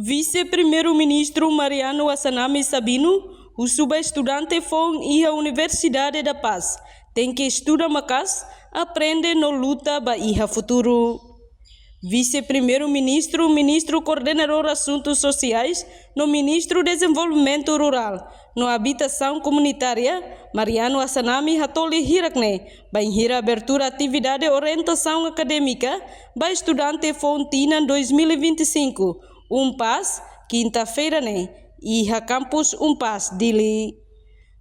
Vice-Primeiro-Ministro Mariano Assanami Sabino, o subestudante foi à Universidade da Paz, tem que estudar mais, aprende no luta para o futuro. Vice-Primeiro-Ministro, Ministro Coordenador Assuntos Sociais, no Ministro Desenvolvimento Rural, no Habitação Comunitária, Mariano Assanami Hatoli Hirakne, vai hira abertura atividade orientação acadêmica, para estudante Fontina 2025, Paz, quinta-feira, e a campus Paz, Dili.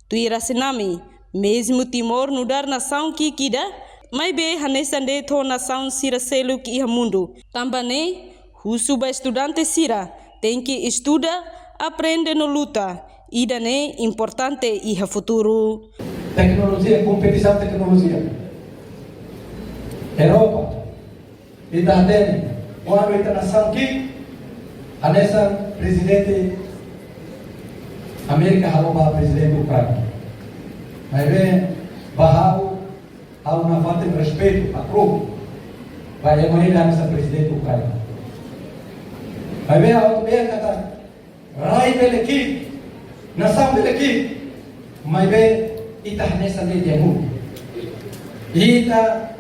Tuira Assanami, mesmo Timor no dar nação que quida, mas bem hanesande to nação sira selo que ia mundo. Também, o subestudante sira tem que estudar, aprende no luta, e daí importante e a futuro. Tecnologia, competição tecnologia. Europa, e da dele, quando a nação que a nessa presidente América haroba presidente Ucrânia. Mas bem, barrau há uma falta de respeito a clube. Vai emanir nessa presidente Ucrânia. Mas bem, a outra bem kata rai beleki, nação beleki. Mas bem, ita nessa lei de amor. Ita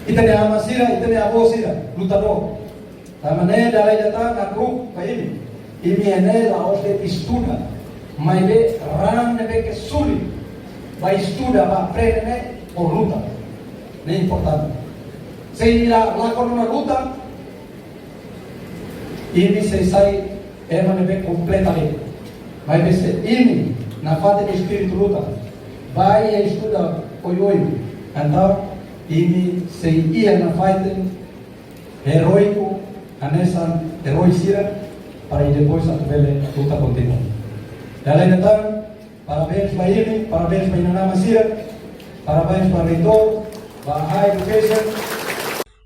ne amasira, ita ne abosira, lutador. A maneira da lei datang a clube para ele. Ini adalah harus estuda, mas be ram be que suli, vai estuda, vai aprender por luta, não é importante. Se irá lá com uma luta, ini se sai be completamente, mas be se ini na falta de espírito luta, vai estudar oi, então ini se ia na falta heroico, anessa heroicira. Para depois a luta continua. Além disso, parabéns para ele, parabéns para Inanama Masira, parabéns para o reitor, para a High Education.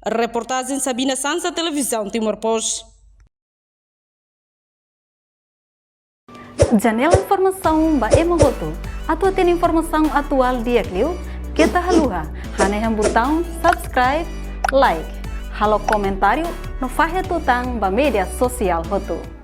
A reportagem Sabina Sansa, Televisão Timor-Poste. Janela Informação ba Emohoto. Atua tem informação atual dia Clio, kita haluha, haneham botão subscribe, like, halo comentário no Fahia Tutang ba media sosial Hoto.